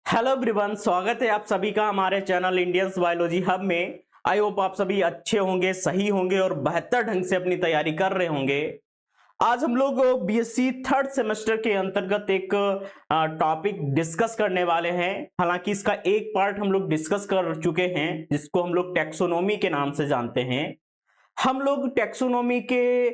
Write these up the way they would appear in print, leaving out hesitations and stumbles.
Hello everyone, स्वागत है आप सभी का हमारे चैनल इंडियंस बायोलॉजी हब में। आई होप आप सभी अच्छे होंगे, सही होंगे और बेहतर ढंग से अपनी तैयारी कर रहे होंगे। आज हम लोग बीएससी थर्ड सेमेस्टर के अंतर्गत एक टॉपिक डिस्कस करने वाले हैं। हालांकि इसका एक पार्ट हम लोग डिस्कस कर चुके हैं, जिसको हम लोग टैक्सोनॉमी के नाम से जानते हैं। हम लोग टैक्सोनॉमी के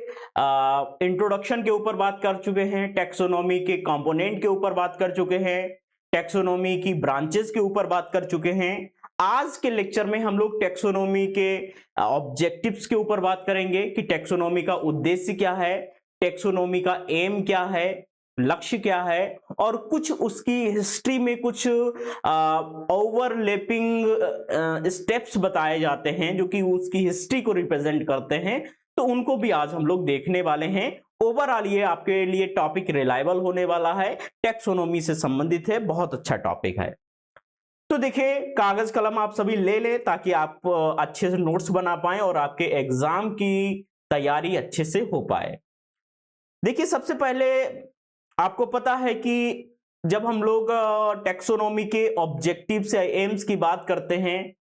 इंट्रोडक्शन के ऊपर बात कर चुके हैं, टैक्सोनॉमी के कंपोनेंट के ऊपर बात कर चुके हैं, टैक्सोनॉमी की ब्रांचेस के ऊपर बात कर चुके हैं। आज के लेक्चर में हम लोग टैक्सोनॉमी के ऑब्जेक्टिव्स के ऊपर बात करेंगे कि टैक्सोनॉमी का उद्देश्य क्या है, टैक्सोनॉमी का एम क्या है, लक्ष्य क्या है, और कुछ उसकी हिस्ट्री में कुछ ओवरलैपिंग स्टेप्स बताए जाते हैं जो कि उसकी हिस्ट्री को रिप्रेजेंट करते हैं। तो उनको भी आज हम लोग देखने वाले हैं। ओवरऑल ये आपके लिए टॉपिक रिलायबल होने वाला है, टैक्सोनॉमी से संबंधित है, बहुत अच्छा टॉपिक है। तो देखिए, कागज कलम आप सभी ले लें ताकि आप अच्छे से नोट्स बना पाएं और आपके एग्जाम की तैयारी अच्छे से हो पाए। देखिए, सबसे पहले आपको पता है कि जब हम लोग टैक्सोनॉमी के ऑब्जेक्टिव्स या एम्स की बात करते हैं,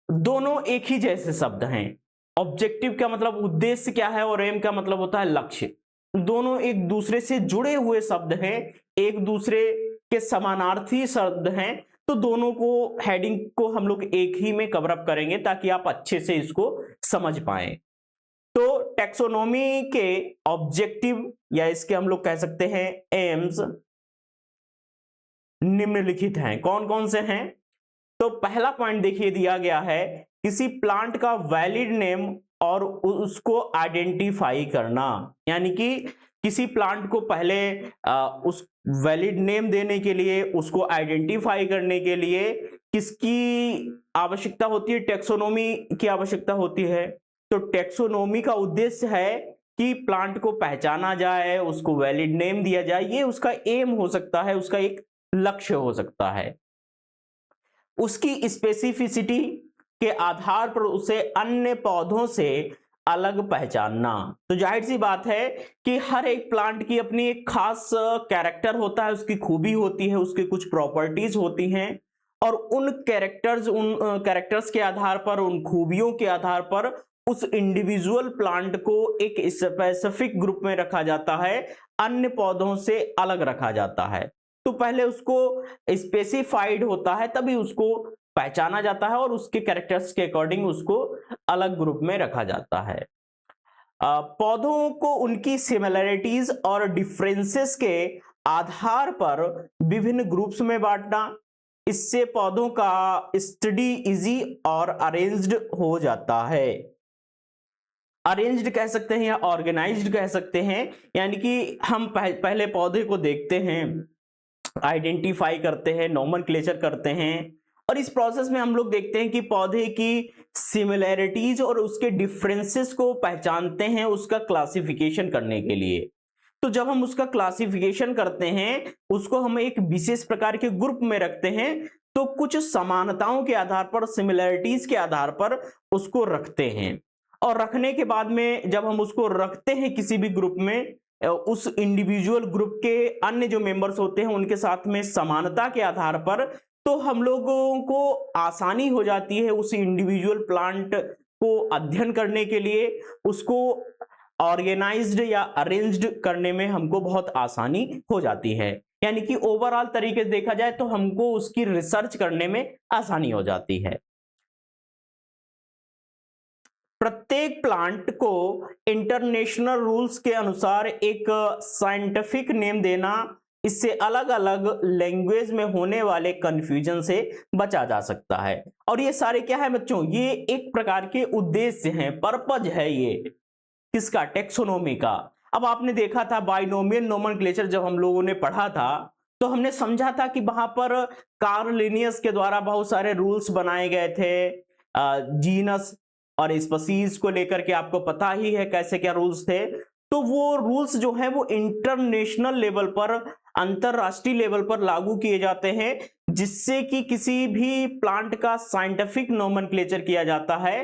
दोनों एक ही जैसे शब्द हैं। ऑब्जेक्टिव का मतलब उद्देश्य क्या है और एम का मतलब होता है लक्ष्य। दोनों एक दूसरे से जुड़े हुए शब्द हैं, एक दूसरे के समानार्थी शब्द हैं। तो दोनों को हेडिंग को हम लोग एक ही में कवर अप करेंगे ताकि आप अच्छे से इसको समझ पाएं। तो टैक्सोनॉमी के ऑब्जेक्टिव या इसके हम लोग कह सकते हैं एम्स निम्नलिखित हैं। कौन कौन से हैं? तो पहला पॉइंट देखिए दिया गया है, किसी प्लांट का वैलिड नेम और उसको आइडेंटिफाई करना। यानी कि किसी प्लांट को पहले उस वैलिड नेम देने के लिए, उसको आइडेंटिफाई करने के लिए किसकी आवश्यकता होती है? टैक्सोनॉमी की आवश्यकता होती है। तो टैक्सोनॉमी का उद्देश्य है कि प्लांट को पहचाना जाए, उसको वैलिड नेम दिया जाए। ये उसका एम हो सकता है, उसका एक लक्ष्य हो सकता है। उसकी स्पेसिफिसिटी के आधार पर उसे अन्य पौधों से अलग पहचानना। तो जाहिर सी बात है कि हर एक प्लांट की अपनी एक खास कैरेक्टर होता है, उसकी खूबी होती है, उसके कुछ प्रॉपर्टीज होती हैं, और उन कैरेक्टर्स के आधार पर, उन खूबियों के आधार पर उस इंडिविजुअल प्लांट को एक स्पेसिफिक ग्रुप में रखा जाता है, अन्य पौधों से अलग रखा जाता है। तो पहले उसको स्पेसिफाइड होता है, तभी उसको पहचाना जाता है और उसके कैरेक्टर्स के अकॉर्डिंग उसको अलग ग्रुप में रखा जाता है। पौधों को उनकी सिमिलरिटीज और डिफरेंसेस के आधार पर विभिन्न ग्रुप्स में बांटना, इससे पौधों का स्टडी इजी और अरेंज्ड हो जाता है। अरेंज्ड कह सकते हैं या ऑर्गेनाइज्ड कह सकते हैं। यानी कि हम पहले पौधे को देखते हैं, आइडेंटिफाई करते हैं, नोमेनक्लेचर करते हैं, और इस प्रोसेस में हम लोग देखते हैं कि पौधे की सिमिलैरिटीज और उसके डिफरेंसेस को पहचानते हैं उसका क्लासिफिकेशन करने के लिए। तो जब हम उसका क्लासिफिकेशन करते हैं, उसको हम एक विशेष प्रकार के ग्रुप में रखते हैं, तो कुछ समानताओं के आधार पर, सिमिलैरिटीज के आधार पर उसको रखते हैं। और रखने के बाद में जब हम उसको रखते हैं किसी भी ग्रुप में, उस इंडिविजुअल ग्रुप के अन्य जो मेंबर्स होते हैं उनके साथ में समानता के आधार पर, तो हम लोगों को आसानी हो जाती है उस इंडिविजुअल प्लांट को अध्ययन करने के लिए। उसको ऑर्गेनाइज्ड या अरेंज्ड करने में हमको बहुत आसानी हो जाती है। यानी कि ओवरऑल तरीके से देखा जाए तो हमको उसकी रिसर्च करने में आसानी हो जाती है। प्रत्येक प्लांट को इंटरनेशनल रूल्स के अनुसार एक साइंटिफिक नेम देना, इससे अलग अलग लैंग्वेज में होने वाले कंफ्यूजन से बचा जा सकता है। और ये सारे क्या है बच्चों? ये एक प्रकार के उद्देश्य हैं, पर्पज है ये किसका? टैक्सोनॉमी का। अब आपने देखा था बाइनोमियल नोमेनक्लेचर, जब हम लोगों ने पढ़ा था तो हमने समझा था कि वहां पर कार्ल लिनियस के द्वारा बहुत सारे रूल्स बनाए गए थे। जीनस और स्पीसीज को लेकर के आपको पता ही है कैसे क्या रूल्स थे। तो वो रूल्स जो है वो इंटरनेशनल लेवल पर, अंतरराष्ट्रीय लेवल पर लागू किए जाते हैं, जिससे कि किसी भी प्लांट का साइंटिफिक नोमेनक्लेचर किया जाता है,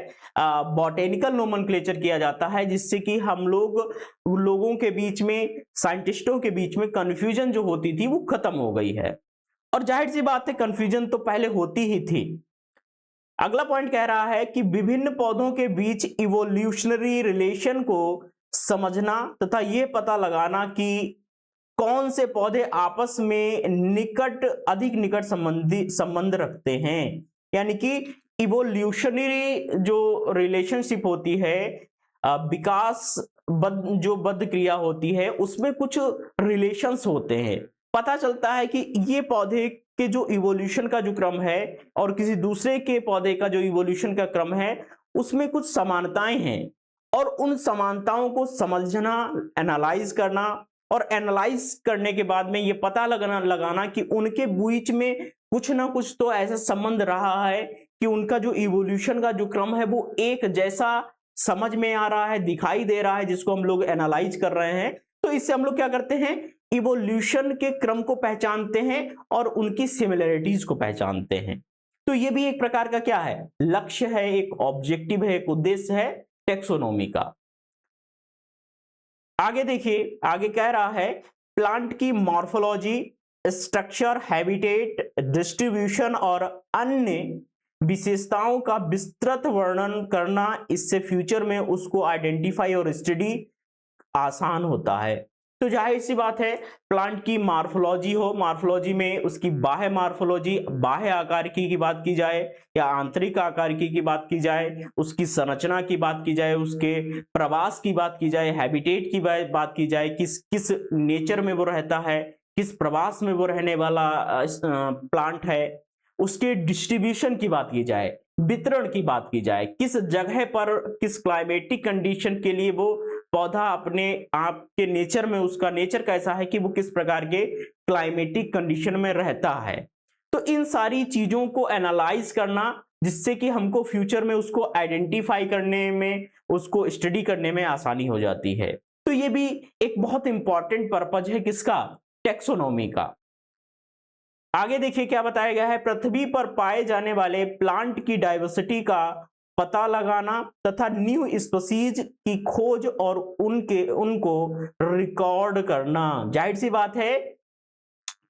बॉटेनिकल नोमेनक्लेचर किया जाता है, जिससे कि हम लोगों के बीच में, साइंटिस्टों के बीच में कंफ्यूजन जो होती थी वो खत्म हो गई है। और जाहिर सी बात है कंफ्यूजन तो पहले होती ही थी। अगला पॉइंट कह रहा है कि विभिन्न पौधों के बीच इवोल्यूशनरी रिलेशन को समझना तथा यह पता लगाना कि कौन से पौधे आपस में अधिक निकट संबंध रखते हैं। यानी कि इवोल्यूशनरी जो रिलेशनशिप होती है, विकास जो बद्ध क्रिया होती है, उसमें कुछ रिलेशंस होते हैं। पता चलता है कि ये पौधे के जो इवोल्यूशन का जो क्रम है और किसी दूसरे के पौधे का जो इवोल्यूशन का क्रम है उसमें कुछ समानताएं हैं, और उन समानताओं को समझना, एनालाइज करना, और एनालाइज करने के बाद में ये पता लगाना कि उनके बीच में कुछ ना कुछ तो ऐसा संबंध रहा है कि उनका जो इवोल्यूशन का जो क्रम है वो एक जैसा समझ में आ रहा है, दिखाई दे रहा है, जिसको हम लोग एनालाइज कर रहे हैं। तो इससे हम लोग क्या करते हैं, इवोल्यूशन के क्रम को पहचानते हैं और उनकी सिमिलरिटीज को पहचानते हैं। तो ये भी एक प्रकार का क्या है, लक्ष्य है, एक ऑब्जेक्टिव है, एक उद्देश्य है टेक्सोनोमी का। आगे देखिए, आगे कह रहा है प्लांट की मॉर्फोलॉजी, स्ट्रक्चर, हैबिटेट, डिस्ट्रीब्यूशन और अन्य विशेषताओं का विस्तृत वर्णन करना, इससे फ्यूचर में उसको आइडेंटिफाई और स्टडी आसान होता है। तो जाहिर सी बात है, प्लांट की मॉर्फोलॉजी हो, मॉर्फोलॉजी में उसकी बाह्य मॉर्फोलॉजी, बाह्य आकारिकी की बात की जाए या आंतरिक आकारिकी की बात की जाए, उसकी संरचना की बात की जाए, उसके प्रवास की बात की जाए, हैबिटेट की बात की जाए, किस किस नेचर में वो रहता है, किस प्रवास में वो रहने वाला प्लांट है, उसके डिस्ट्रीब्यूशन की बात की जाए, वितरण की बात की जाए, किस जगह पर किस क्लाइमेटिक कंडीशन के लिए वो पौधा अपने आप के नेचर में, उसका नेचर कैसा है कि वो किस प्रकार के क्लाइमेटिक कंडीशन में रहता है। तो इन सारी चीजों को एनालाइज करना, जिससे कि हमको फ्यूचर में उसको आइडेंटिफाई करने में, उसको स्टडी करने में आसानी हो जाती है। तो ये भी एक बहुत इंपॉर्टेंट पर्पज है किसका, टेक्सोनोमी का। आगे देखिए क्या बताया गया है, पृथ्वी पर पाए जाने वाले प्लांट की डाइवर्सिटी का पता लगाना तथा न्यू स्पीशीज की खोज और उनको रिकॉर्ड करना। जाहिर सी बात है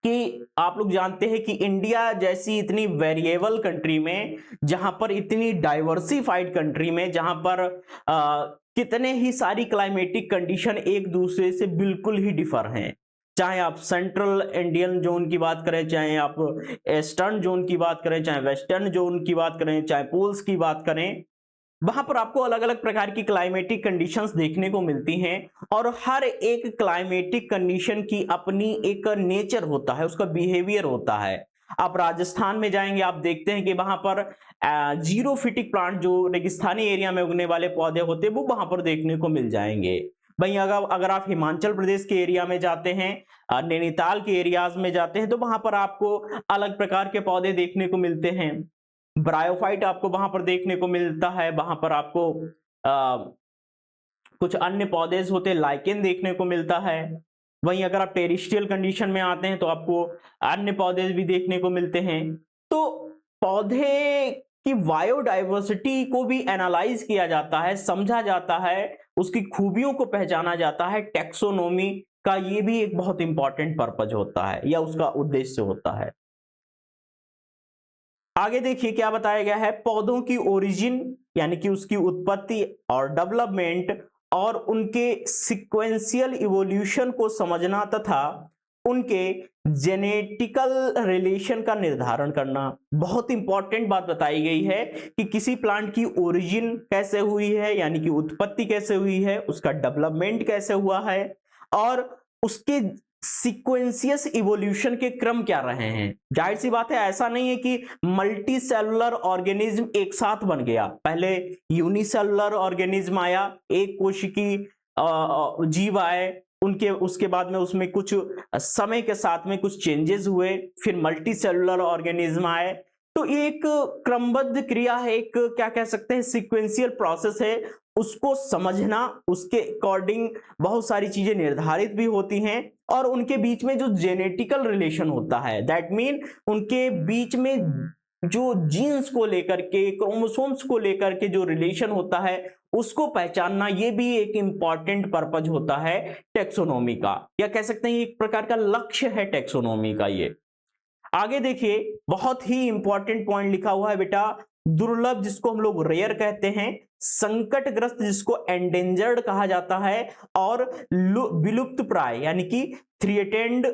कि आप लोग जानते हैं कि इंडिया जैसी इतनी वेरिएबल कंट्री में, जहां पर इतनी डाइवर्सिफाइड कंट्री में, जहां पर कितने ही सारी क्लाइमेटिक कंडीशन एक दूसरे से बिल्कुल ही डिफर हैं, चाहे आप सेंट्रल इंडियन जोन की बात करें, चाहे आप ईस्टर्न जोन की बात करें, चाहे वेस्टर्न जोन की बात करें, चाहे पोल्स की बात करें, वहां पर आपको अलग अलग प्रकार की क्लाइमेटिक कंडीशंस देखने को मिलती हैं। और हर एक क्लाइमेटिक कंडीशन की अपनी एक नेचर होता है, उसका बिहेवियर होता है। आप राजस्थान में जाएंगे, आप देखते हैं कि वहां पर जीरोफिटिक प्लांट, जो रेगिस्तानी एरिया में उगने वाले पौधे होते हैं, वो वहां पर देखने को मिल जाएंगे। भाई अगर आप हिमाचल प्रदेश के एरिया में जाते हैं, नैनीताल के एरियाज में जाते हैं, तो वहां पर आपको अलग प्रकार के पौधे देखने को मिलते हैं। ब्रायोफाइट आपको वहां पर देखने को मिलता है, वहां पर आपको कुछ अन्य पौधे होते, लाइकेन देखने को मिलता है। वहीं अगर आप टेरिस्ट्रियल कंडीशन में आते हैं तो आपको अन्य पौधे भी देखने को मिलते हैं। तो पौधे की बायोडाइवर्सिटी को भी एनालाइज किया जाता है, समझा जाता है, उसकी खूबियों को पहचाना जाता है। टेक्सोनोमी का ये भी एक बहुत इंपॉर्टेंट पर्पज होता है या उसका उद्देश्य होता है। आगे देखिए क्या बताया गया है, पौधों की ओरिजिन यानी कि उसकी उत्पत्ति और डेवलपमेंट और उनके सीक्वेंशियल इवोल्यूशन को समझना तथा उनके जेनेटिकल रिलेशन का निर्धारण करना। बहुत इंपॉर्टेंट बात बताई गई है कि किसी प्लांट की ओरिजिन कैसे हुई है, यानी कि उत्पत्ति कैसे हुई है, उसका डेवलपमेंट कैसे हुआ है, और उसके सीक्वेंशियस इवोल्यूशन के क्रम क्या रहे हैं। जाहिर सी बात है, ऐसा नहीं है कि मल्टी सेलुलर ऑर्गेनिज्म एक साथ बन गया। पहले यूनिसेलुलर ऑर्गेनिज्म आया, एक कोशिकी जीव आए, उसके बाद में उसमें कुछ समय के साथ में कुछ चेंजेस हुए, फिर मल्टी सेलुलर ऑर्गेनिज्म आए। तो एक क्रमबद्ध क्रिया है, एक क्या कह सकते हैं, सीक्वेंशियल प्रोसेस है। उसको समझना, उसके अकॉर्डिंग बहुत सारी चीजें निर्धारित भी होती हैं, और उनके बीच में जो जेनेटिकल रिलेशन होता है, दैट मीन उनके बीच में जो जीन्स को लेकर के, क्रोमोसोम्स को लेकर के जो रिलेशन होता है, उसको पहचानना, ये भी एक इंपॉर्टेंट पर्पज होता है टेक्सोनोमी का, या कह सकते हैं एक प्रकार का लक्ष्य है टेक्सोनोमी का ये। आगे देखिए, बहुत ही इंपॉर्टेंट पॉइंट लिखा हुआ है बेटा, दुर्लभ जिसको हम लोग रेयर कहते हैं, संकटग्रस्त जिसको एंडेंजर्ड कहा जाता है, और विलुप्त प्राय यानी कि थ्रेटेंड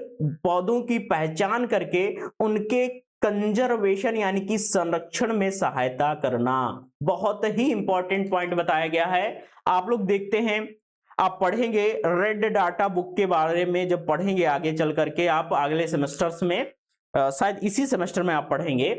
पौधों की पहचान करके उनके कंजर्वेशन यानी कि संरक्षण में सहायता करना। बहुत ही इंपॉर्टेंट पॉइंट बताया गया है। आप लोग देखते हैं, आप पढ़ेंगे रेड डाटा बुक के बारे में, जब पढ़ेंगे आगे चल करके आप अगले सेमेस्टर्स में, शायद इसी सेमेस्टर में आप पढ़ेंगे,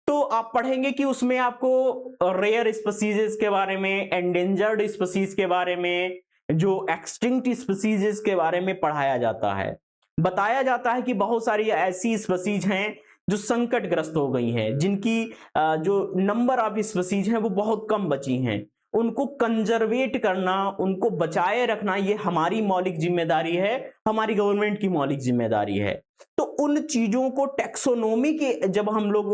तो आप पढ़ेंगे कि उसमें आपको रेयर स्पीसीज के बारे में, एंडेंजर्ड स्पीसीज के बारे में, जो एक्सटिंक्ट स्पीसीज के बारे में पढ़ाया जाता है। बताया जाता है कि बहुत सारी ऐसी स्पीसीज हैं जो संकटग्रस्त हो गई हैं, जिनकी जो नंबर ऑफ स्पीसीज हैं वो बहुत कम बची हैं। उनको कंजर्वेट करना, उनको बचाए रखना, ये हमारी मौलिक जिम्मेदारी है, हमारी गवर्नमेंट की मौलिक जिम्मेदारी है। तो उन चीजों को टैक्सोनॉमी के जब हम लोग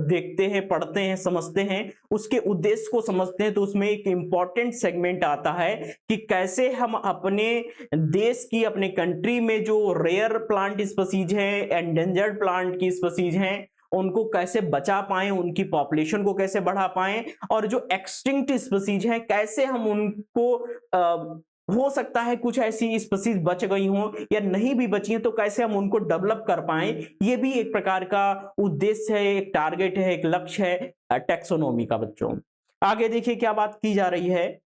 देखते हैं, पढ़ते हैं, समझते हैं, उसके उद्देश्य को समझते हैं, तो उसमें एक इंपॉर्टेंट सेगमेंट आता है कि कैसे हम अपने देश की, अपने कंट्री में जो रेयर प्लांट स्पीसीज है, एंडेंजर्ड प्लांट की स्पीसीज हैं, उनको कैसे बचा पाएं, उनकी पॉपुलेशन को कैसे बढ़ा पाएं, और जो एक्सटिंक्ट स्पीसीज हैं कैसे हम उनको हो सकता है कुछ ऐसी स्पीसीज बच गई हों या नहीं भी बची हैं, तो कैसे हम उनको डेवलप कर पाएं, ये भी एक प्रकार का उद्देश्य है, एक टारगेट है, एक लक्ष्य है टैक्सोनॉमी का। बच्चों आगे देखिए क्या बात की जा रही है।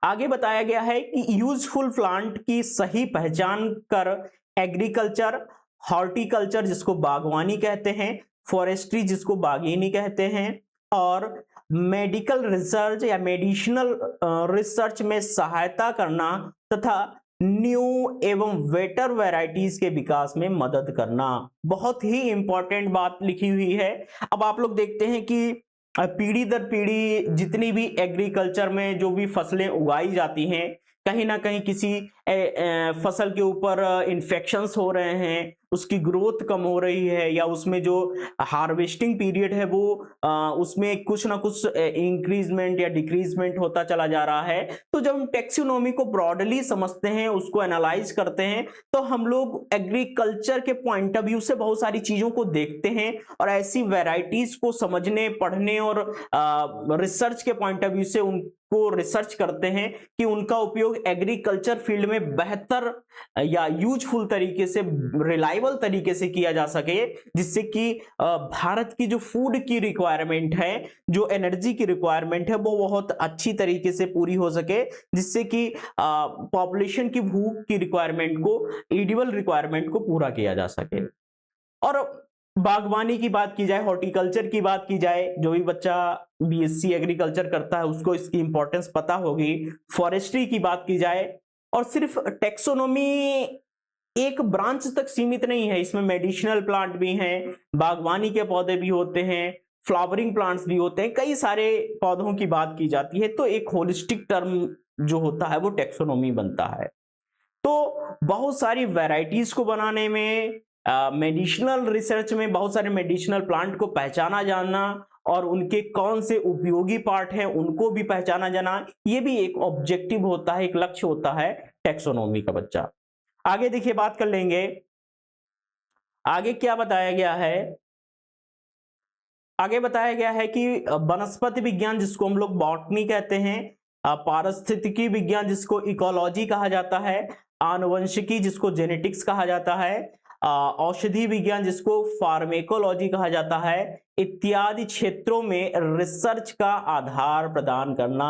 आगे बताया गया है कि यूजफुल प्लांट की सही पहचान कर एग्रीकल्चर, हॉर्टिकल्चर जिसको बागवानी कहते हैं, फॉरेस्ट्री जिसको बागवानी कहते हैं, और मेडिकल रिसर्च या मेडिसिनल रिसर्च में सहायता करना तथा न्यू एवं बेटर वैरायटीज के विकास में मदद करना। बहुत ही इंपॉर्टेंट बात लिखी हुई है। अब आप लोग देखते हैं कि पीढ़ी दर पीढ़ी जितनी भी एग्रीकल्चर में जो भी फसलें उगाई जाती हैं, कहीं ना कहीं किसी फसल के ऊपर इन्फेक्शंस हो रहे हैं, उसकी ग्रोथ कम हो रही है, या उसमें जो हार्वेस्टिंग पीरियड है वो उसमें कुछ ना कुछ इंक्रीजमेंट या डिक्रीजमेंट होता चला जा रहा है। तो जब हम टैक्सोनॉमी को ब्रॉडली समझते हैं, उसको एनालाइज करते हैं, तो हम लोग एग्रीकल्चर के पॉइंट ऑफ व्यू से बहुत सारी चीजों को देखते हैं, और ऐसी वैरायटीज को समझने, पढ़ने और रिसर्च के पॉइंट ऑफ व्यू से उनको रिसर्च करते हैं कि उनका उपयोग एग्रीकल्चर फील्ड में बेहतर या यूजफुल तरीके से, रिलायबल तरीके से किया जा सके, जिससे कि भारत की जो फूड की रिक्वायरमेंट है, जो एनर्जी की रिक्वायरमेंट है, वो बहुत अच्छी तरीके से पूरी हो सके, जिससे कि पॉपुलेशन की भूख की रिक्वायरमेंट को, एडिबल रिक्वायरमेंट को पूरा किया जा सके। और बागवानी की बात की जाए, हॉर्टिकल्चर की बात की जाए, जो भी बच्चा बीएससी एग्रीकल्चर करता है उसको इसकी इंपॉर्टेंस पता होगी। फॉरेस्ट्री की बात की जाए, और सिर्फ टैक्सोनॉमी एक ब्रांच तक सीमित नहीं है, इसमें मेडिसिनल प्लांट भी हैं, बागवानी के पौधे भी होते हैं, फ्लावरिंग प्लांट्स भी होते हैं, कई सारे पौधों की बात की जाती है। तो एक होलिस्टिक टर्म जो होता है वो टैक्सोनॉमी बनता है। तो बहुत सारी वैरायटीज को बनाने में, मेडिसिनल रिसर्च में बहुत सारे मेडिसिनल प्लांट को पहचाना जाना, और उनके कौन से उपयोगी पार्ट हैं उनको भी पहचाना जाना, ये भी एक ऑब्जेक्टिव होता है, एक लक्ष्य होता है टैक्सोनॉमी का। बच्चा आगे देखिए, बात कर लेंगे आगे क्या बताया गया है। आगे बताया गया है कि वनस्पति विज्ञान जिसको हम लोग बॉटनी कहते हैं, पारिस्थितिकी विज्ञान जिसको इकोलॉजी कहा जाता है, आनुवंशिकी जिसको जेनेटिक्स कहा जाता है, औषधि विज्ञान जिसको फार्मेकोलॉजी कहा जाता है, इत्यादि क्षेत्रों में रिसर्च का आधार प्रदान करना।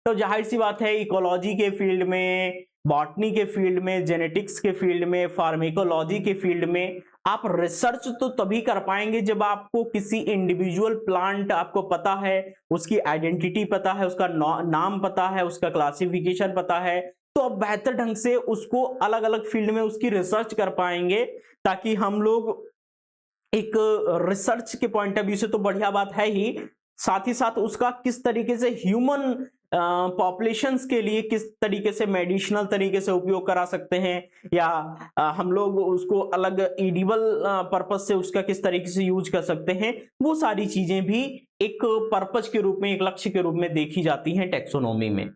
तो जाहिर सी बात है, इकोलॉजी के फील्ड में, बॉटनी के फील्ड में, जेनेटिक्स के फील्ड में, फार्मेकोलॉजी के फील्ड में आप रिसर्च तो तभी कर पाएंगे जब आपको किसी इंडिविजुअल प्लांट आपको पता है, उसकी आइडेंटिटी पता है, उसका नाम पता है, उसका क्लासिफिकेशन पता है, तो आप बेहतर ढंग से उसको अलग अलग फील्ड में उसकी रिसर्च कर पाएंगे, ताकि हम लोग एक रिसर्च के पॉइंट ऑफ व्यू से तो बढ़िया बात है ही, साथ ही साथ उसका किस तरीके से ह्यूमन पॉपुलेशंस के लिए किस तरीके से मेडिसिनल तरीके से उपयोग करा सकते हैं, या हम लोग उसको अलग एडिबल पर्पस से उसका किस तरीके से यूज कर सकते हैं, वो सारी चीजें भी एक पर्पस के रूप में, एक लक्ष्य के रूप में देखी जाती हैं टैक्सोनॉमी में।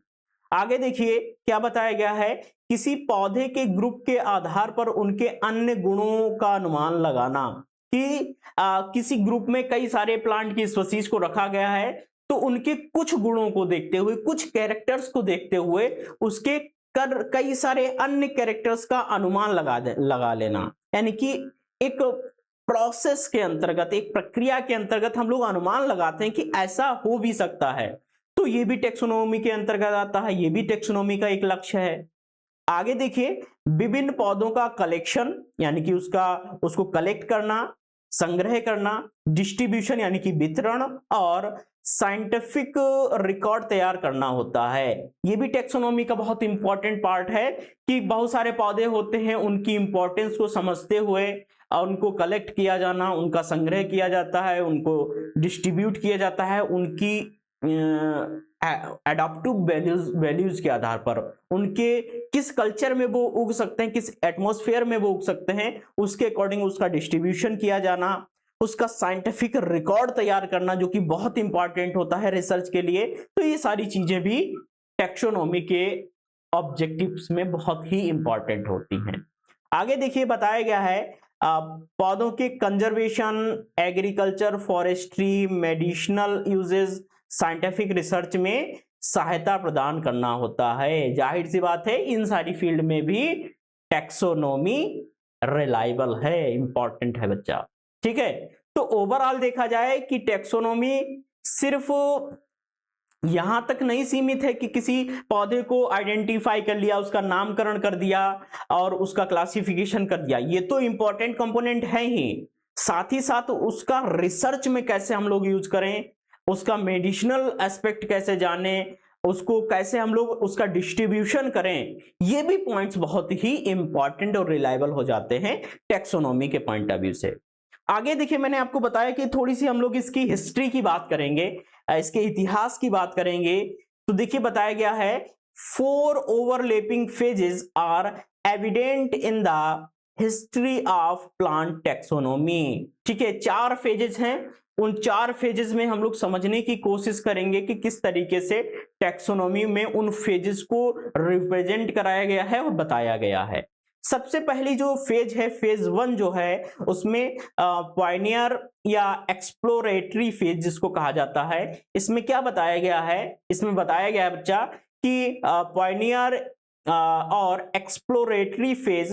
आगे देखिए क्या बताया गया है, किसी पौधे के ग्रुप के आधार पर उनके अन्य गुणों का अनुमान लगाना। कि किसी ग्रुप में कई सारे प्लांट की स्पीशीज को रखा गया है, तो उनके कुछ गुणों को देखते हुए, कुछ कैरेक्टर्स को देखते हुए उसके कई सारे अन्य कैरेक्टर्स का अनुमान लगा लेना, यानी कि एक प्रोसेस के अंतर्गत, एक प्रक्रिया के अंतर्गत हम लोग अनुमान लगाते हैं कि ऐसा हो भी सकता है। तो ये भी टेक्सोनोमी के अंतर्गत आता है, ये भी टेक्सोनोमी का एक लक्ष्य है। आगे देखिए, विभिन्न पौधों का कलेक्शन, यानी कि उसको कलेक्ट करना, संग्रह करना, डिस्ट्रीब्यूशन यानी कि वितरण, और साइंटिफिक रिकॉर्ड तैयार करना होता है। ये भी टेक्सोनोमी का बहुत इंपॉर्टेंट पार्ट है कि बहुत सारे पौधे होते हैं, उनकी इंपॉर्टेंस को समझते हुए उनको कलेक्ट किया जाना, उनका संग्रह किया जाता है, उनको डिस्ट्रीब्यूट किया जाता है, उनकी एडाप्टिव वैल्यूज के आधार पर, उनके किस कल्चर में वो उग सकते हैं, किस एटमॉस्फेयर में वो उग सकते हैं, उसके अकॉर्डिंग उसका डिस्ट्रीब्यूशन किया जाना, उसका साइंटिफिक रिकॉर्ड तैयार करना, जो कि बहुत इंपॉर्टेंट होता है रिसर्च के लिए। तो ये सारी चीजें भी टेक्सोनोमी के ऑब्जेक्टिव्स में बहुत ही इंपॉर्टेंट होती हैं। आगे देखिए, बताया गया है पौधों के conservation, agriculture, forestry, medicinal uses, scientific research में सहायता प्रदान करना होता है। जाहिर सी बात है, इन सारी फील्ड में भी टेक्सोनोमी रिलायबल है, इंपॉर्टेंट है बच्चा। ठीक है, तो ओवरऑल देखा जाए कि टेक्सोनोमी सिर्फ यहां तक नहीं सीमित है कि किसी पौधे को आइडेंटिफाई कर लिया, उसका नामकरण कर दिया और उसका क्लासिफिकेशन कर दिया, ये तो इंपॉर्टेंट कंपोनेंट है ही, साथ ही साथ उसका रिसर्च में कैसे हम लोग यूज करें, उसका मेडिसिनल एस्पेक्ट कैसे जाने, उसको कैसे हम लोग उसका डिस्ट्रीब्यूशन करें, ये भी पॉइंट्स बहुत ही इंपॉर्टेंट और रिलायबल हो जाते हैं टेक्सोनोमी के पॉइंट ऑफ व्यू से। आगे देखिए, मैंने आपको बताया कि थोड़ी सी हम लोग इसकी हिस्ट्री की बात करेंगे, इसके इतिहास की बात करेंगे। तो देखिए, बताया गया है 4 overlapping phases are evident in the history of plant taxonomy. ठीक है, 4 फेजेस हैं, उन 4 फेजेस में हम लोग समझने की कोशिश करेंगे कि किस तरीके से टेक्सोनोमी में उन फेजेस को रिप्रेजेंट कराया गया है और बताया गया है। सबसे पहली जो फेज है, फेज 1 जो है, उसमें पायनियर या एक्सप्लोरेटरी फेज जिसको कहा जाता है, इसमें क्या बताया गया है, इसमें बताया गया है बच्चा कि पायनियर और एक्सप्लोरेटरी फेज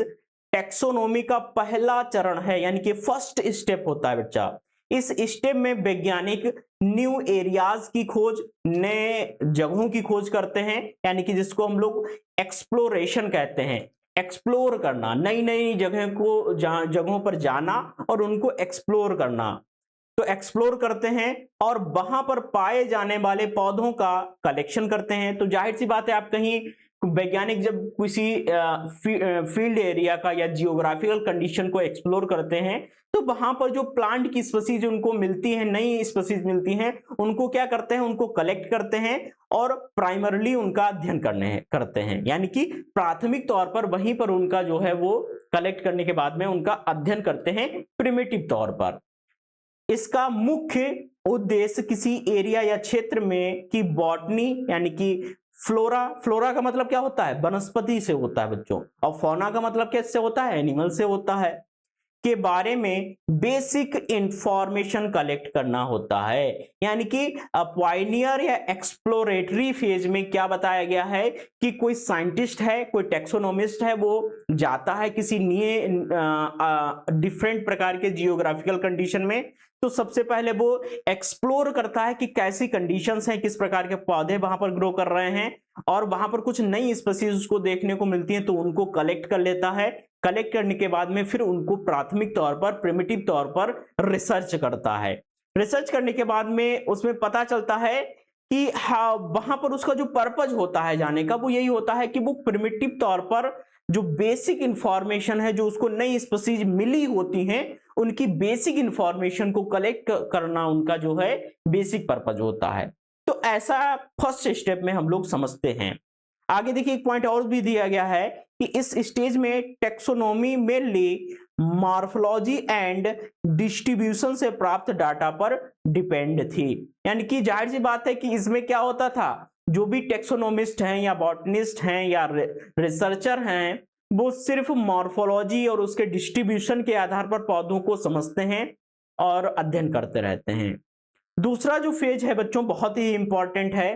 टेक्सोनोमी का पहला चरण है, यानी कि फर्स्ट स्टेप होता है बच्चा। इस स्टेप में वैज्ञानिक न्यू एरियाज की खोज, नए जगहों की खोज करते हैं, यानी कि जिसको हम लोग एक्सप्लोरेशन कहते हैं, एक्सप्लोर करना, नई नई जगहों पर जाना और उनको एक्सप्लोर करना। तो एक्सप्लोर करते हैं और वहां पर पाए जाने वाले पौधों का कलेक्शन करते हैं। तो जाहिर सी बात है, आप कहीं वैज्ञानिक जब किसी फील्ड एरिया का या जियोग्राफिकल कंडीशन को एक्सप्लोर करते हैं, तो वहां पर जो प्लांट की स्पीशीज उनको मिलती है, नई स्पीशीज मिलती हैं, उनको क्या करते हैं, उनको कलेक्ट करते हैं और प्राइमरली उनका अध्ययन करते हैं, यानी कि प्राथमिक तौर पर वहीं पर उनका जो है वो कलेक्ट करने के बाद में उनका अध्ययन करते हैं प्रिमिटिव तौर पर। इसका मुख्य उद्देश्य किसी एरिया या क्षेत्र में की बॉटनी, यानी कि फ्लोरा का मतलब क्या होता है, वनस्पति से होता है बच्चों, और फौना का मतलब किससे होता है, एनिमल से होता है, के बारे में बेसिक इंफॉर्मेशन कलेक्ट करना होता है। यानी कि पायनियर या एक्सप्लोरेटरी फेज में क्या बताया गया है कि कोई साइंटिस्ट है, कोई टेक्सोनोमिस्ट है, वो जाता है किसी नए डिफरेंट प्रकार के जियोग्राफिकल कंडीशन में, तो सबसे पहले वो एक्सप्लोर करता है कि कैसी कंडीशंस हैं, किस प्रकार के पौधे वहां पर ग्रो कर रहे हैं, और वहां पर कुछ नई स्पीशीज उसको देखने को मिलती हैं, तो उनको कलेक्ट कर लेता है। कलेक्ट करने के बाद में फिर उनको प्राथमिक तौर पर, प्रिमिटिव तौर पर रिसर्च करता है। रिसर्च करने के बाद में उसमें पता चलता है कि हाँ, वहां पर उसका जो पर्पज होता है जाने का, वो यही होता है कि वो प्रिमिटिव तौर पर जो बेसिक इंफॉर्मेशन है, जो उसको नई स्पीशीज मिली होती हैं, उनकी बेसिक इंफॉर्मेशन को कलेक्ट करना उनका जो है बेसिक पर्पज होता है। तो ऐसा फर्स्ट स्टेप में हम लोग समझते हैं। आगे देखिए, एक पॉइंट और भी दिया गया है कि इस स्टेज में taxonomy mainly morphology and distribution से प्राप्त डाटा पर डिपेंड थी। यानी कि जाहिर सी बात है कि इसमें क्या होता था, जो भी टेक्सोनोमिस्ट हैं या बॉटनिस्ट हैं या रिसर्चर हैं, वो सिर्फ मॉर्फोलॉजी और उसके डिस्ट्रीब्यूशन के आधार पर पौधों को समझते हैं और अध्ययन करते रहते हैं। दूसरा जो फेज है बच्चों बहुत ही इंपॉर्टेंट है।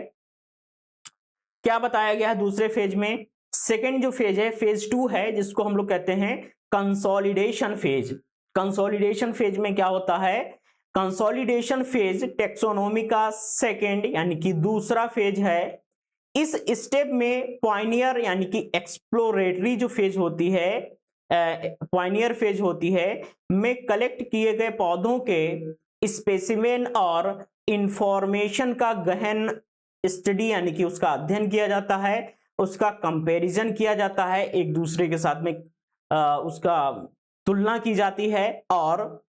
क्या बताया गया है दूसरे फेज में? सेकेंड जो फेज है फेज 2 है, जिसको हम लोग कहते हैं कंसोलिडेशन फेज। कंसोलिडेशन फेज में क्या होता है? कंसोलिडेशन फेज टेक्सोनोमी का सेकेंड यानी कि दूसरा फेज है। इस स्टेप में पॉइनियर यानी कि एक्सप्लोरेटरी जो फेज होती है, पॉइनियर फेज होती है, में कलेक्ट किए गए पौधों के स्पेसिमेन और इंफॉर्मेशन का गहन स्टडी यानी कि उसका अध्ययन किया जाता है, उसका कंपैरिजन किया जाता है, एक दूसरे के साथ में उसका तुलना की जाती है और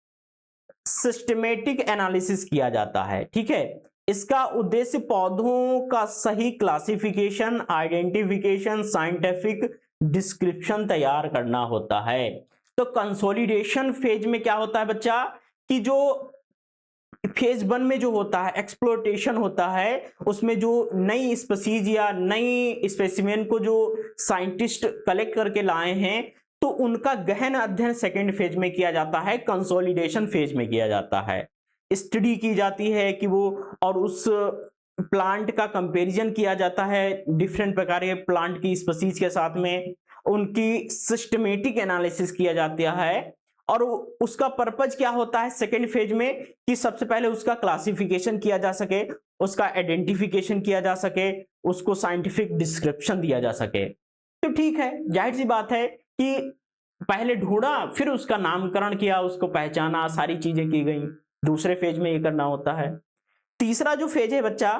सिस्टमेटिक एनालिसिस किया जाता है। ठीक है, इसका उद्देश्य पौधों का सही क्लासिफिकेशन, आइडेंटिफिकेशन, साइंटिफिक डिस्क्रिप्शन तैयार करना होता है। तो कंसोलिडेशन फेज में क्या होता है बच्चा कि जो फेज 1 में जो होता है एक्सप्लोरेशन होता है, उसमें जो नई स्पीसीज या नई स्पेसिमेन को जो साइंटिस्ट कलेक्ट करके लाए हैं तो उनका गहन अध्ययन सेकेंड फेज में किया जाता है, कंसोलिडेशन फेज में किया जाता है। स्टडी की जाती है कि वो, और उस प्लांट का कंपैरिजन किया जाता है डिफरेंट प्रकार के प्लांट की स्पीसीज के साथ में, उनकी सिस्टमेटिक एनालिसिस किया जाता है। और उसका पर्पज क्या होता है सेकेंड फेज में कि सबसे पहले उसका क्लासिफिकेशन किया जा सके, उसका आइडेंटिफिकेशन किया जा सके, उसको साइंटिफिक डिस्क्रिप्शन दिया जा सके। तो ठीक है, जाहिर सी बात है कि पहले ढूंढा, फिर उसका नामकरण किया, उसको पहचाना, सारी चीजें की गई। दूसरे फेज में ये करना होता है। तीसरा जो फेज है बच्चा,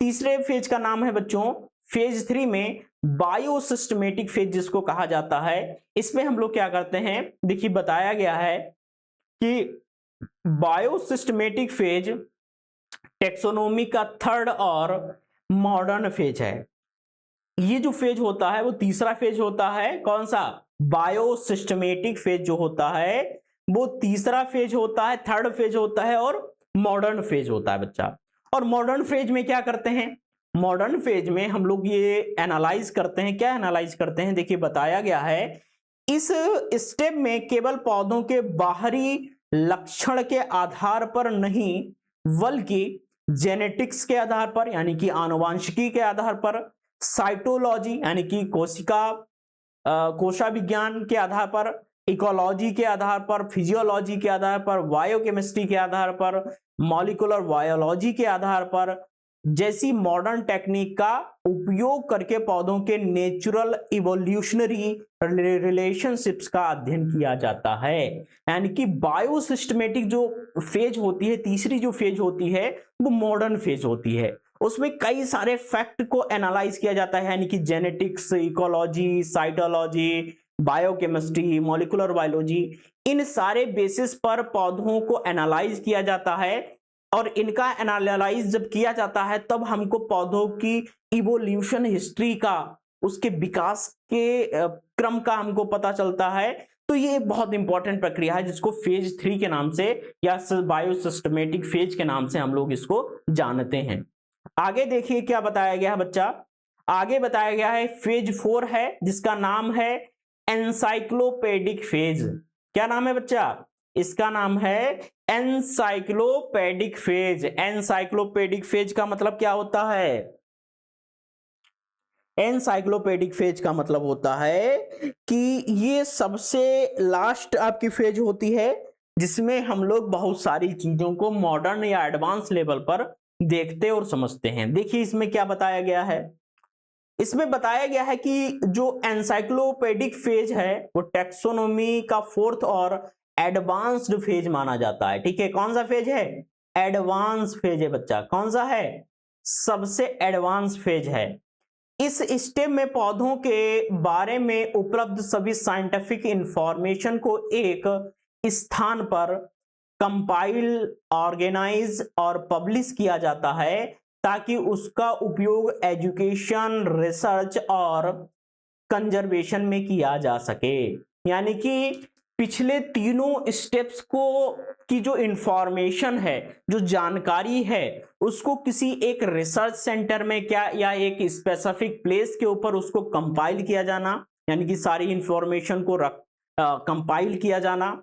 तीसरे फेज का नाम है बच्चों फेज 3 में बायोसिस्टमेटिक फेज जिसको कहा जाता है। इसमें हम लोग क्या करते हैं, देखिए बताया गया है कि बायोसिस्टमेटिक फेज टेक्सोनोमी का थर्ड और मॉडर्न फेज है। ये जो फेज होता है वो तीसरा फेज होता है। कौन सा? बायोसिस्टमेटिक फेज जो होता है वो तीसरा फेज होता है, थर्ड फेज होता है और मॉडर्न फेज होता है बच्चा। और मॉडर्न फेज में क्या करते हैं? मॉडर्न फेज में हम लोग ये एनालाइज करते हैं। क्या एनालाइज करते हैं? देखिए बताया गया है इस स्टेप में केवल पौधों के बाहरी लक्षण के आधार पर नहीं बल्कि जेनेटिक्स के आधार पर यानी कि आनुवांशिकी के आधार पर, साइटोलॉजी यानी कि कोशा विज्ञान के आधार पर, इकोलॉजी के आधार पर, फिजियोलॉजी के आधार पर, बायोकेमिस्ट्री के आधार पर, मॉलिक्यूलर बायोलॉजी के आधार पर जैसी मॉडर्न टेक्निक का उपयोग करके पौधों के नेचुरल इवोल्यूशनरी रिलेशनशिप्स का अध्ययन किया जाता है। यानी कि बायोसिस्टमेटिक जो फेज होती है, तीसरी जो फेज होती है वो मॉडर्न फेज होती है। उसमें कई सारे फैक्ट को एनालाइज किया जाता है, यानी कि genetics, ecology, cytology, biochemistry, molecular biology, इन सारे बेसिस पर पौधों को एनालाइज किया जाता है। और इनका एनालाइज जब किया जाता है तब हमको पौधों की इवोल्यूशन हिस्ट्री का, उसके विकास के क्रम का हमको पता चलता है। तो ये बहुत इंपॉर्टेंट प्रक्रिया है जिसको फेज 3 के नाम से या बायोसिस्टमेटिक फेज के नाम से हम लोग इसको जानते हैं। आगे देखिए क्या बताया गया है बच्चा। आगे बताया गया है फेज 4 है जिसका नाम है एनसाइक्लोपेडिक फेज। क्या नाम है बच्चा? इसका नाम है एनसाइक्लोपेडिक फेज। एनसाइक्लोपेडिक फेज का मतलब क्या होता है? एनसाइक्लोपेडिक फेज का मतलब होता है कि ये सबसे लास्ट आपकी फेज होती है जिसमें हम लोग बहुत सारी चीजों को मॉडर्न या एडवांस लेवल पर देखते और समझते हैं। देखिए इसमें क्या बताया गया है। इसमें बताया गया है कि जो एनसाइक्लोपेडिक फेज है वो टेक्सोनोमी का फोर्थ और एडवांस्ड फेज माना जाता है। ठीक है, कौन सा फेज है? एडवांस फेज है बच्चा। कौन सा है? सबसे एडवांस फेज है। इस स्टेप में पौधों के बारे में उपलब्ध सभी साइंटिफिक इंफॉर्मेशन को एक स्थान पर कंपाइल, ऑर्गेनाइज और पब्लिश किया जाता है ताकि उसका उपयोग एजुकेशन, रिसर्च और कंजर्वेशन में किया जा सके। यानी कि पिछले तीनों स्टेप्स को की जो इंफॉर्मेशन है, जो जानकारी है, उसको किसी एक रिसर्च सेंटर में क्या या एक स्पेसिफिक प्लेस के ऊपर उसको कंपाइल किया जाना यानी कि सारी इंफॉर्मेशन को कंपाइल किया जाना,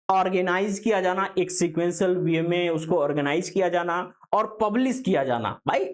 ऑर्गेनाइज किया जाना, एक सीक्वेंशियल वे में उसको ऑर्गेनाइज किया जाना और पब्लिश किया जाना। भाई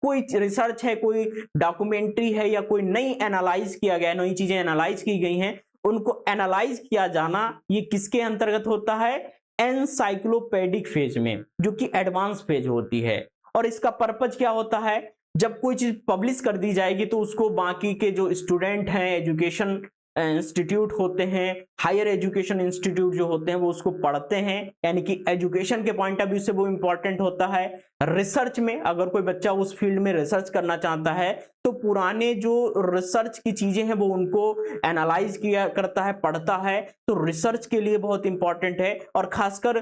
कोई रिसर्च है, कोई डॉक्यूमेंट्री है या कोई नई एनालाइज किया गया, नई चीजें एनालाइज की गई हैं, उनको एनालाइज किया जाना, ये किसके अंतर्गत होता है? एनसाइक्लोपीडिक फेज में, जो कि एडवांस फेज होती है। और इसका पर्पज क्या होता है? जब कोई चीज पब्लिश कर दी जाएगी तो उसको बाकी के जो स्टूडेंट हैं, एजुकेशन इंस्टीट्यूट होते हैं, हायर एजुकेशन इंस्टीट्यूट जो होते हैं, वो उसको पढ़ते हैं, यानी कि एजुकेशन के पॉइंट ऑफ व्यू से वो इंपॉर्टेंट होता है। रिसर्च में अगर कोई बच्चा उस फील्ड में रिसर्च करना चाहता है तो पुराने जो रिसर्च की चीजें हैं वो उनको एनालाइज किया करता है, पढ़ता है, तो रिसर्च के लिए बहुत इंपॉर्टेंट है। और खासकर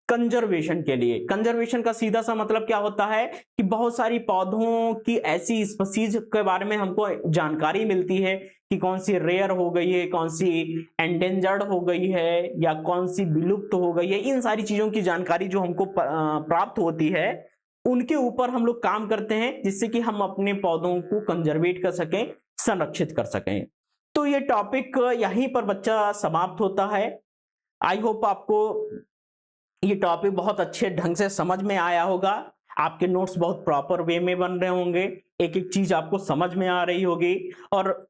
कंजर्वेशन के लिए, कंजर्वेशन का सीधा सा मतलब क्या होता है कि बहुत सारी पौधों की ऐसी स्पीशीज के बारे में हमको जानकारी मिलती है कि कौन सी रेयर हो गई है, कौन सी एंडेंजर्ड हो गई है या कौन सी विलुप्त हो गई है। इन सारी चीजों की जानकारी जो हमको प्राप्त होती है, उनके ऊपर हम लोग काम करते हैं, जिससे कि हम अपने पौधों को कंजर्वेट कर सकें, संरक्षित कर सकें। तो ये टॉपिक यहीं पर बच्चा समाप्त होता है। आई होप आपको ये टॉपिक बहुत अच्छे ढंग से समझ में आया होगा, आपके नोट्स बहुत प्रॉपर वे में बन रहे होंगे, एक एक चीज आपको समझ में आ रही होगी। और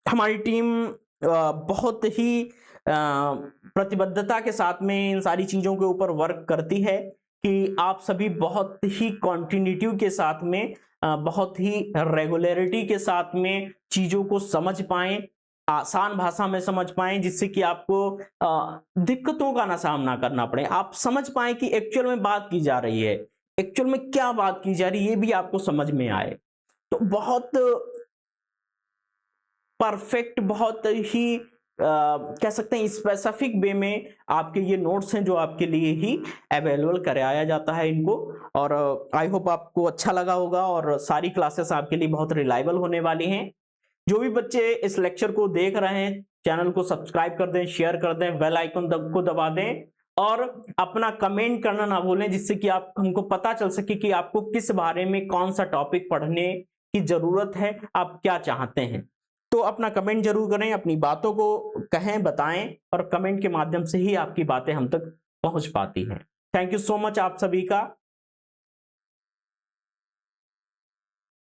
हमारी टीम बहुत ही प्रतिबद्धता के साथ में इन सारी चीजों के ऊपर वर्क करती है कि आप सभी बहुत ही कॉन्टिन्यूटी के साथ में, बहुत ही रेगुलरिटी के साथ में चीजों को समझ पाएं, आसान भाषा में समझ पाएं, जिससे कि आपको दिक्कतों का ना सामना करना पड़े। आप समझ पाएं कि एक्चुअल में बात की जा रही है, एक्चुअल में क्या बात की जा रही है, ये भी आपको समझ में आए। तो बहुत परफेक्ट, बहुत ही कह सकते हैं स्पेसिफिक वे में आपके ये नोट्स हैं जो आपके लिए ही अवेलेबल कराया जाता है इनको। और आई होप आपको अच्छा लगा होगा और सारी क्लासेस आपके लिए बहुत रिलायबल होने वाली हैं। जो भी बच्चे इस लेक्चर को देख रहे हैं, चैनल को सब्सक्राइब कर दें, शेयर कर दें, बेल आइकन को दबा दें और अपना कमेंट करना ना भूलें, जिससे कि आप हमको पता चल सके कि आपको किस बारे में, कौन सा टॉपिक पढ़ने की जरूरत है, आप क्या चाहते हैं। तो अपना कमेंट जरूर करें, अपनी बातों को कहें, बताएं, और कमेंट के माध्यम से ही आपकी बातें हम तक पहुंच पाती हैं। थैंक यू सो मच आप सभी का।